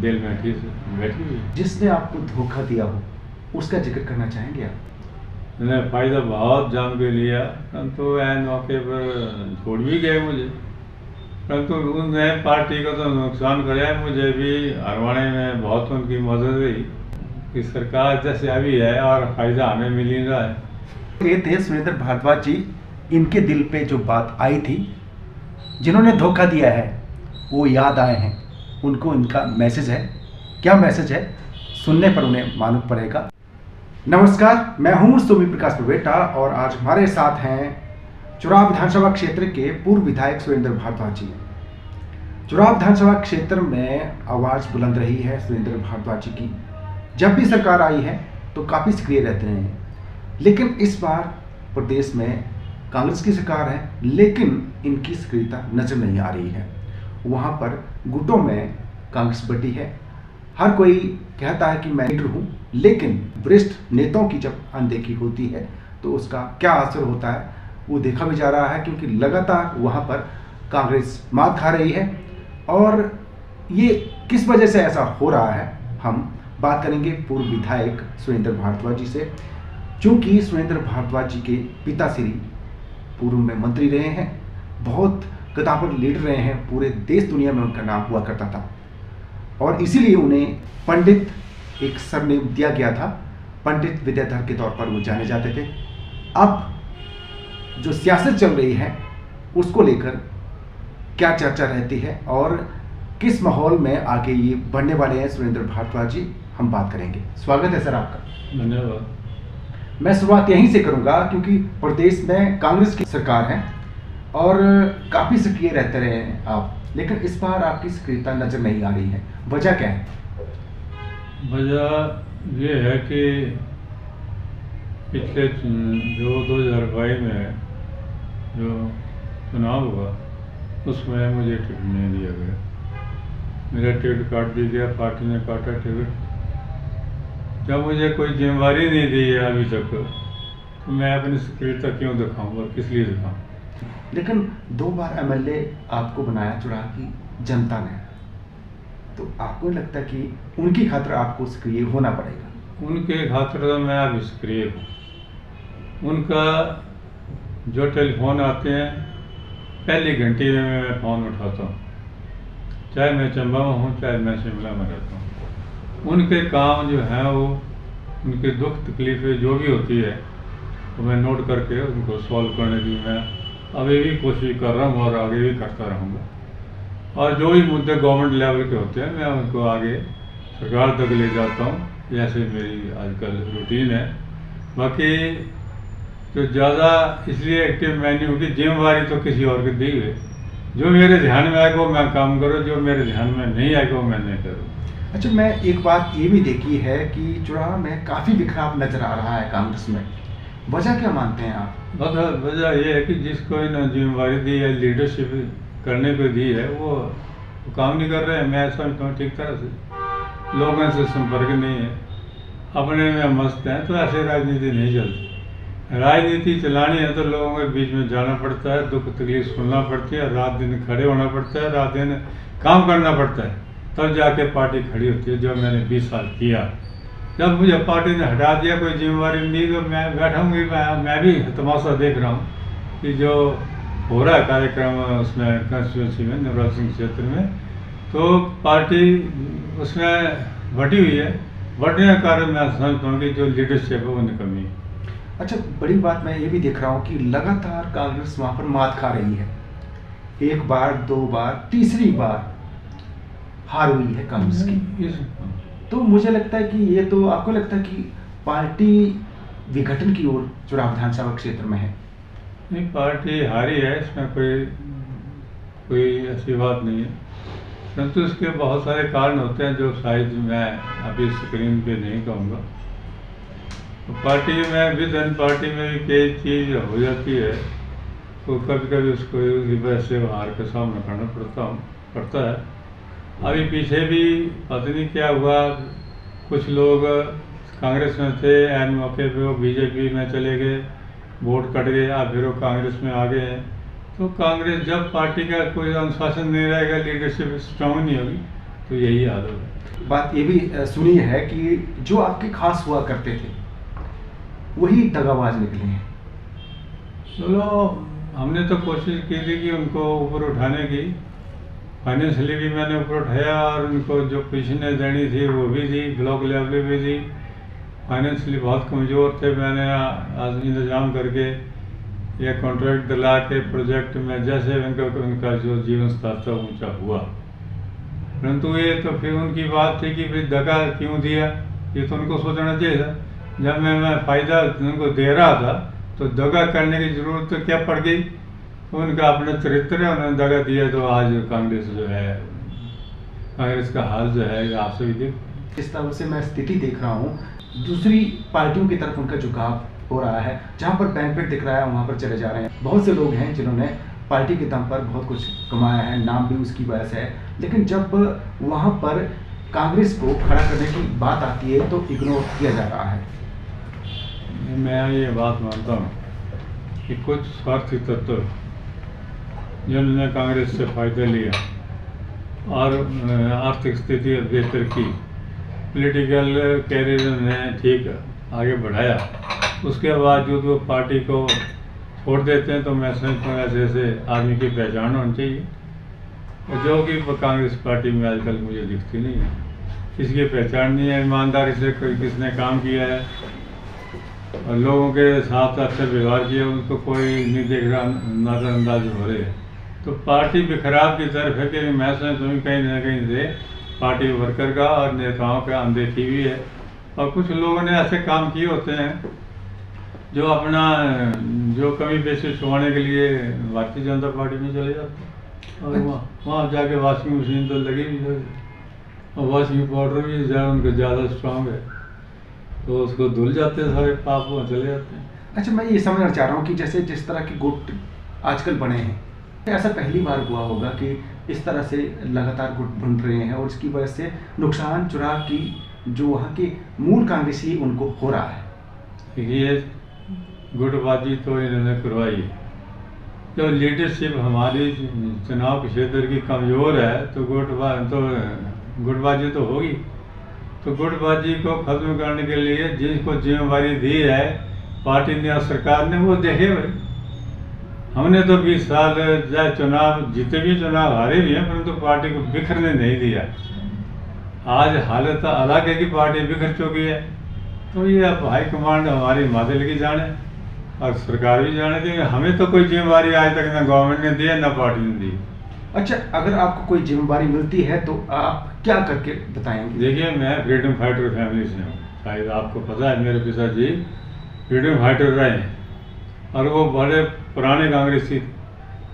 दिल में ठीक बैठी हुई। जिसने आपको धोखा दिया हो उसका जिक्र करना चाहेंगे आप? मैंने फ़ायदा बहुत जान के लिया, परंतु ऐन मौके पर छोड़ भी गए मुझे। परंतु उनने पार्टी को तो नुकसान कराया, मुझे भी हरवाने में बहुत उनकी मदद हुई कि सरकार जैसे अभी है और फ़ायदा हमें मिल ही रहा है। ये थे सुरेंद्र भारद्वाज जी। इनके दिल पे जो बात आई थी, जिन्होंने धोखा दिया है वो याद आए हैं उनको। इनका मैसेज है, क्या मैसेज है सुनने पर उन्हें मालूम पड़ेगा। नमस्कार, मैं हूं सोमी प्रकाश प्रवेटा और आज हमारे साथ हैं चुराव विधानसभा क्षेत्र के पूर्व विधायक सुरेंद्र भारद्वाज जी। चुराव विधानसभा क्षेत्र में आवाज़ बुलंद रही है सुरेंद्र भारद्वाज जी की। जब भी सरकार आई है तो काफ़ी सक्रिय रहते हैं, लेकिन इस बार प्रदेश में कांग्रेस की सरकार है, लेकिन इनकी सक्रियता नजर नहीं आ रही है। वहाँ पर गुटों में कांग्रेस बटी है। हर कोई कहता है कि मैं लीडर हूँ, लेकिन वरिष्ठ नेताओं की जब अनदेखी होती है तो उसका क्या असर होता है वो देखा भी जा रहा है, क्योंकि लगातार वहाँ पर कांग्रेस मात खा रही है। और ये किस वजह से ऐसा हो रहा है, हम बात करेंगे पूर्व विधायक सुरेंद्र भारद्वाज जी से। चूँकि सुरेंद्र भारद्वाज जी के पिताश्री पूर्व में मंत्री रहे हैं, बहुत कदावर लीडर रहे हैं, पूरे देश दुनिया में उनका नाम हुआ करता था और इसीलिए उन्हें पंडित एक सरनेम दिया गया था। पंडित विद्याधर के तौर पर वो जाने जाते थे। अब जो सियासत चल रही है उसको लेकर क्या चर्चा रहती है और किस माहौल में आगे ये बढ़ने वाले हैं सुरेंद्र भारद्वाज जी, हम बात करेंगे। स्वागत है सर आपका। धन्यवाद। मैं शुरुआत यहीं से करूंगा क्योंकि प्रदेश में कांग्रेस की सरकार है और काफ़ी सक्रिय रहते रहे हैं आप, लेकिन इस बार आपकी सक्रियता नजर नहीं आ रही है। वजह क्या है? वजह ये है कि पिछले जो 2022 में जो चुनाव हुआ उसमें मुझे टिकट नहीं दिया गया। मेरा टिकट काट दिया गया, पार्टी ने काटा टिकट। जब मुझे कोई जिम्मेवारी नहीं दी है अभी तक, तो मैं अपनी सक्रियता क्यों दिखाऊँ और किस लिए दिखाऊँ? लेकिन 2 बार एमएलए आपको बनाया चुरा की जनता ने, तो आपको लगता है कि उनकी खातिर आपको सक्रिय होना पड़ेगा? उनके खातिर तो मैं अभी सक्रिय हूँ। उनका जो टेलीफोन आते हैं पहली घंटे में मैं फ़ोन उठाता हूँ, चाहे मैं चंबा में हूँ चाहे मैं शिमला में रहता हूँ। उनके काम जो हैं वो उनके दुख तकलीफ़ें जो भी होती है वो मैं नोट करके उनको सॉल्व करने की मैं अभी भी कोशिश कर रहा हूँ और आगे भी करता रहूँगा। और जो भी मुद्दे गवर्नमेंट लेवल के होते हैं मैं उनको आगे सरकार तक ले जाता हूँ। ऐसे मेरी आजकल रूटीन है। बाकी जो ज़्यादा इसलिए एक्टिव मैं नहीं हूँ कि जिम्मेवारी तो किसी और की दी है। जो मेरे ध्यान में आएगा वो मैं काम करूँ, जो मेरे ध्यान में नहीं आएगा वो मैं नहीं करूँ। अच्छा, मैं एक बात ये भी देखी है कि चुनाव में काफ़ी बिखराव नजर आ रहा है कांग्रेस में। वजह क्या मानते हैं आप? वजह ये है कि जिसको इन जिम्मेवारी दी है, लीडरशिप करने को दी है, वो काम नहीं कर रहे हैं। मैं समझता हूँ ठीक तरह से लोगों से संपर्क नहीं है, अपने में मस्त हैं। तो ऐसे राजनीति नहीं चलती। राजनीति चलानी है तो लोगों के बीच में जाना पड़ता है, दुख तकलीफ सुनना पड़ती है, रात दिन खड़े होना पड़ता है, रात दिन काम करना पड़ता है, तब जाके पार्टी खड़ी होती है। जो मैंने 20 साल किया। जब मुझे पार्टी ने हटा दिया, कोई जिम्मेवारी नहीं, तो मैं बैठाऊँगी। मैं भी तमाशा देख रहा हूँ कि जो हो रहा है कार्यक्रम उसमें कंस्टिट्यूंसी में नवराज सिंह क्षेत्र में, तो पार्टी उसमें बटी हुई है। बटने का कारण मैं समझता हूँ कि जो लीडरशिप है वो निकमी है। अच्छा, बड़ी बात मैं ये भी देख रहा हूँ कि लगातार कांग्रेस वहाँ पर मात खा रही है। 1 बार 2 बार, तीसरी बार हार हुई है कांग्रेस की। तो मुझे लगता है कि ये तो आपको लगता है कि पार्टी विघटन की ओर चुनाव विधानसभा क्षेत्र में है? नहीं, पार्टी हारी है, इसमें कोई ऐसी बात नहीं है। परंतु इसके बहुत सारे कारण होते हैं जो शायद मैं अभी स्क्रीन पे नहीं कहूँगा। तो पार्टी में विद पार्टी में भी कई चीज़ हो जाती है, तो कभी कभी उसको इस वजह से हार का सामना करना पड़ता है। अभी पीछे भी पता नहीं क्या हुआ, कुछ लोग कांग्रेस में थे, ऐन मौके पे वो बीजेपी में चले गए, वोट कट गया, फिर वो कांग्रेस में आ गए हैं। तो कांग्रेस जब पार्टी का कोई अनुशासन नहीं रहेगा, लीडरशिप स्ट्रांग नहीं होगी, तो यही हाल है। बात ये भी सुनी है कि जो आपके खास हुआ करते थे वही दगाबाज निकले हैं। चलो, हमने तो कोशिश की थी कि उनको ऊपर उठाने की, फाइनेंशियली भी मैंने ऊपर उठाया और उनको जो पोजीशनें देनी थी वो भी दी, ब्लॉक लेवल पे भी दी। फाइनेंशियली बहुत कमज़ोर थे, मैंने आज इंतज़ाम करके या कॉन्ट्रैक्ट दिला के प्रोजेक्ट में जैसे उनका जो जीवन स्तर था ऊँचा हुआ। परंतु ये तो फिर उनकी बात थी कि भाई दगा क्यों दिया, ये तो उनको सोचना चाहिए था। जब मैं फ़ायदा उनको दे रहा था तो दगा करने की ज़रूरत तो क्या पड़ गई। उनका अपना चरित्र है, उन्होंने दगा दिया तो आज कांग्रेस जो है, कांग्रेस का हाल जो है आपसे भी देख। इस तरह से मैं स्थिति देख रहा हूँ, दूसरी पार्टियों की तरफ उनका झुकाव हो रहा है। जहाँ पर बेनिफिट दिख रहा है वहाँ पर चले जा रहे हैं। बहुत से लोग हैं जिन्होंने पार्टी के दम पर बहुत कुछ कमाया है, नाम भी उसकी वजह से है, लेकिन जब वहाँ पर कांग्रेस को खड़ा करने की बात आती है तो इग्नोर किया जा रहा है। मैं ये बात मानता हूँ कि कुछ स्वार्थी तत्व जिन्होंने कांग्रेस से फ़ायदा लिया और आर्थिक स्थिति बेहतर की, पॉलिटिकल कैरियर में ठीक आगे बढ़ाया, उसके बावजूद वो पार्टी को छोड़ देते हैं। तो मैं समझता हूँ ऐसे ऐसे आदमी की पहचान होनी चाहिए, और जो कि कांग्रेस पार्टी में आजकल मुझे दिखती नहीं है। किसी की पहचान नहीं है, ईमानदारी से कोई किसने काम किया है और लोगों के साथ अच्छा व्यवहार किया, उनको कोई नहीं देख रहा, नज़रअंदाज हो रहे हैं। तो पार्टी भी खराब की तरफ है कि मैं समझता हूँ कहीं ना कहीं से पार्टी वर्कर का और नेताओं का अनदेखी भी है। और कुछ लोगों ने ऐसे काम किए होते हैं जो अपना जो कमी पेशी छुपाने के लिए भारतीय जनता पार्टी में चले जाते हैं, और वहाँ जाके वॉशिंग मशीन तो लगी भी है और वॉशिंग पाउडर भी उनका ज़्यादा स्ट्रांग है, तो उसको धुल जाते हैं सारे पाप, वहाँ चले जाते हैं। अच्छा, मैं ये समझना चाह रहा हूँ कि जैसे जिस तरह के गुट आजकल बने हैं, ऐसा पहली बार हुआ होगा कि इस तरह से लगातार गुट बन रहे हैं और इसकी वजह से नुकसान चुराव की जो वहाँ के मूल कांग्रेसी उनको हो रहा है। ये गुटबाजी तो इन्होंने करवाई। जब लीडरशिप हमारी चुनाव क्षेत्र की कमज़ोर है तो गुटबाजी तो होगी। तो गुटबाजी को ख़त्म करने के लिए जिसको जिम्मेवारी दी है पार्टी ने और सरकार ने, वो देखे भाई। हमने तो 20 साल चाहे चुनाव जीते भी, चुनाव हारे भी हैं, परंतु पार्टी को बिखरने नहीं दिया। आज हालत अलग है कि पार्टी बिखर चुकी है। तो ये अब हाईकमांड हमारी माथे लगी जाने और सरकार भी जाने देंगे। हमें तो कोई जिम्मेवारी आज तक ना गवर्नमेंट ने दी है ना पार्टी ने दी। अच्छा, अगर आपको कोई जिम्मेवारी मिलती है तो आप क्या करके बताएंगे? देखिए, मैं फ्रीडम फाइटर फैमिली से हूँ, शायद आपको पता है। मेरे पिताजी फ्रीडम फाइटर रहे हैं और वो बड़े पुराने कांग्रेसी थे।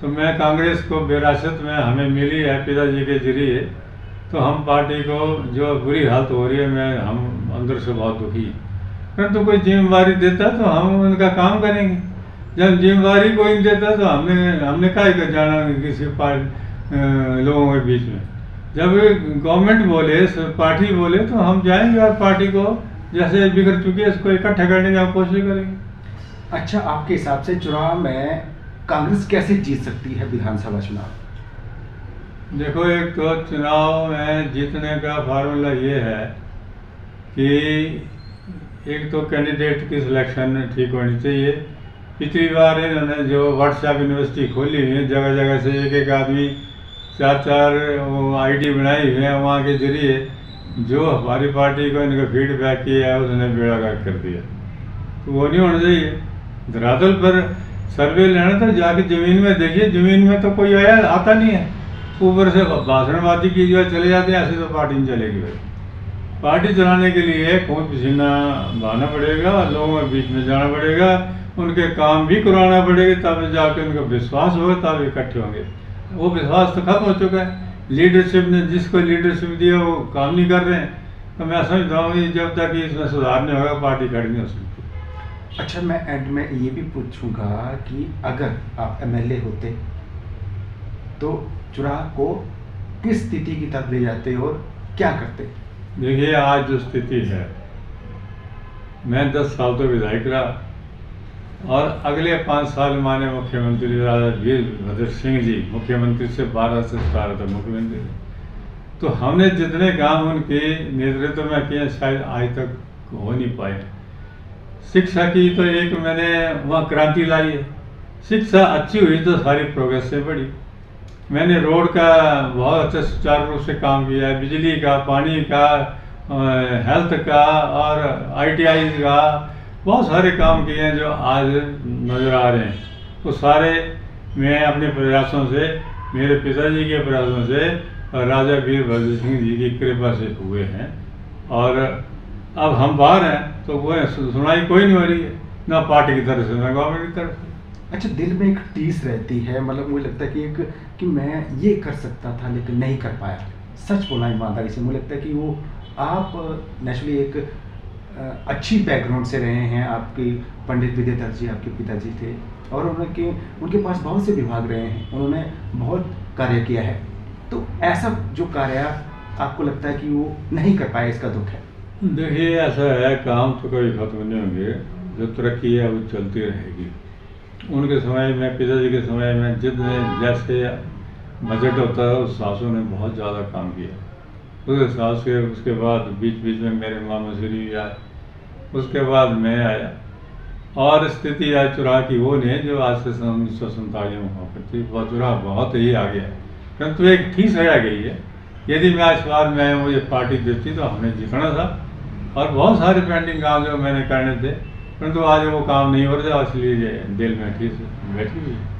तो मैं कांग्रेस को विरासत में हमें मिली है पिताजी के जरिए। तो हम पार्टी को जो बुरी हालत हो रही है, हम अंदर से बहुत दुखी हैं। परंतु कोई जिम्मेवारी देता तो हम उनका काम करेंगे। जब जिम्मेवारी कोई नहीं देता तो हमने क्या जाना किसी लोगों के बीच में। जब गवर्नमेंट बोले, पार्टी बोले तो हम जाएंगे और पार्टी को जैसे बिगड़ चुकी है इसको इकट्ठा करने की हम कोशिश करेंगे। अच्छा, आपके हिसाब से चुनाव में कांग्रेस कैसे जीत सकती है विधानसभा चुनाव? देखो, एक तो चुनाव में जीतने का फार्मूला ये है कि एक तो कैंडिडेट की सिलेक्शन ठीक होनी चाहिए। पिछली बार इन्होंने जो व्हाट्सएप यूनिवर्सिटी खोली हुई है, जगह जगह से एक एक आदमी 4-4 आईडी बनाई हुई है, वहाँ के जरिए जो हमारी पार्टी को इनका फीडबैक किया है उसने बेड़ा गर्क कर दिया। तो वो नहीं होना चाहिए। धरातल पर सर्वे लेना तो जाके ज़मीन में देखिए, ज़मीन में तो कोई आता नहीं है। ऊपर से भाषणबाजी की जो चले जाते हैं, ऐसे तो पार्टी नहीं चलेगी भाई। पार्टी चलाने के लिए खून पसीना बहाना पड़ेगा, लोगों के बीच में जाना पड़ेगा, उनके काम भी कराना पड़ेगा, तब जाके उनका विश्वास होगा, तब इकट्ठे होंगे। वो विश्वास तो खत्म हो चुका है। लीडरशिप ने जिसको लीडरशिप दिया वो काम नहीं कर रहे हैं। तो मैं समझता हूँ कि जब तक इसमें सुधार नहीं होगा पार्टी खड़ी नहीं हो सकती। अच्छा, मैं एंड में ये भी पूछूंगा कि अगर आप एमएलए होते तो चुनाव को किस स्थिति की तरफ ले जाते और क्या करते? देखिए, आज जो स्थिति है, मैं 10 साल तो विधायक रहा और अगले 5 साल माने मुख्यमंत्री वीरभद्र सिंह जी मुख्यमंत्री से 12 से 17 तक मुख्यमंत्री। तो हमने जितने काम उनके नेतृत्व में किए शायद आज तक हो नहीं पाए। शिक्षा की तो एक मैंने वहाँ क्रांति लाई है। शिक्षा अच्छी हुई तो सारी प्रोग्रेस से बढ़ी। मैंने रोड का बहुत अच्छे सुचारू रूप से काम किया है, बिजली का, पानी का, हेल्थ का और ITI का, बहुत सारे काम किए हैं जो आज नज़र आ रहे हैं। वो सारे मैं अपने प्रयासों से, मेरे पिताजी के प्रयासों से और राजा वीरभद्र सिंह जी की कृपा से हुए हैं। और अब हम बाहर हैं तो वो सुनाई कोई नहीं हो रही है, ना पार्टी की तरफ से ना गवर्नमेंट की तरफ से। अच्छा, दिल में एक टीस रहती है, मतलब मुझे लगता है कि मैं ये कर सकता था लेकिन नहीं कर पाया। सच बोला ईमानदारी से, मुझे लगता है कि वो आप नेचुरली एक अच्छी बैकग्राउंड से रहे हैं। आपके पंडित विद्याधर जी आपके पिताजी थे और उनके पास बहुत से विभाग रहे हैं, उन्होंने बहुत कार्य किया है। तो ऐसा जो कार्य आपको लगता है कि वो नहीं कर पाए, इसका दुख है? देखिए, ऐसा है, काम तो कभी खत्म नहीं होंगे, जो तरक्की है वो चलती रहेगी। उनके समय में, पिताजी के समय में जितने जैसे बजट होता है उस हिसाब से उन्होंने बहुत ज़्यादा काम किया। उस हिसाब से उसके बाद बीच बीच में मेरे मामा श्री भी आए, उसके बाद मैं आया और स्थिति आज चुराह की वो नहीं है जो आज से 1947 में हुआ करती। बहुत चुराह बहुत ही आ गया है, परंतु एक ठीक रह गई है। यदि मैं आज बाद में मुझे पार्टी देती तो हमने जीतना था और बहुत सारे पेंडिंग काम जो मैंने करने थे, परंतु आज वो काम नहीं हो रहा, इसलिए दिल में ठीक से बैठी हुई है।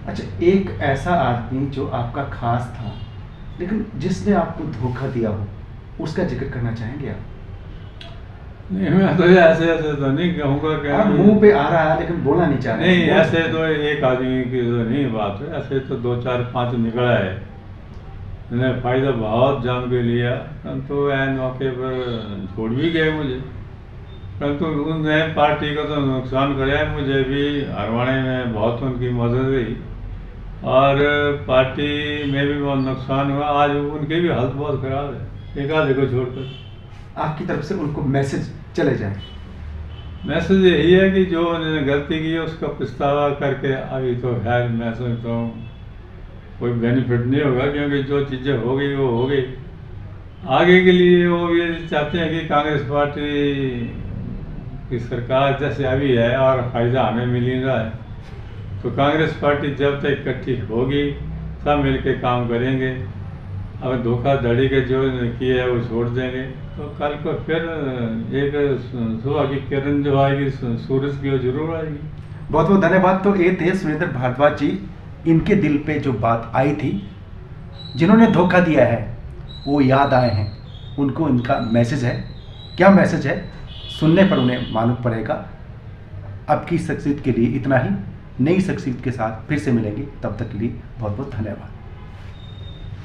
अच्छा, एक ऐसा आदमी जो आपका खास था लेकिन जिसने आपको धोखा दिया हो, उसका जिक्र करना चाहेंगे आप? नहीं, मैं तो ऐसे तो नहीं कहूँगा कि मुंह पे आ रहा है लेकिन बोलना नहीं चाह रहे। नहीं, ऐसे तो एक आदमी की तो नहीं बात है, ऐसे तो 2 4 5 निकला है, मैंने फायदा बहुत जान के लिया, परंतु ऐन मौके पर छोड़ भी गए मुझे। परंतु उनने पार्टी को तो नुकसान कराया, मुझे भी हरवाने में बहुत उनकी मदद हुई और पार्टी में भी बहुत नुकसान हुआ। आज उनकी भी हालत बहुत ख़राब है, एक आधे को छोड़कर। आपकी तरफ से उनको मैसेज चले जाए? मैसेज यही है कि जो उन्होंने गलती की है उसका पछतावा करके अभी तो खैर मैं समझता हूँ कोई बेनिफिट नहीं होगा, क्योंकि जो चीज़ें हो गई वो हो गई। आगे के लिए वो भी चाहते हैं कि कांग्रेस पार्टी की सरकार जैसे अभी है और फायदा हमें मिल ही रहा है, तो कांग्रेस पार्टी जब तक इकट्ठी होगी सब मिलकर काम करेंगे। अब धोखाधड़ी के जो किए है वो छोड़ देंगे, तो कल को फिर एक सुबह की किरण जो आएगी सूरज की, वो जरूर आएगी। बहुत बहुत धन्यवाद। तो ये थे सुरेंद्र भारद्वाज जी, इनके दिल पे जो बात आई थी, जिन्होंने धोखा दिया है वो याद आए हैं, उनको इनका मैसेज है। क्या मैसेज है सुनने पर उन्हें मालूम पड़ेगा। अब की शख्सियत के लिए इतना ही, नई शख्सियत के साथ फिर से मिलेंगे, तब तक के लिए बहुत बहुत धन्यवाद।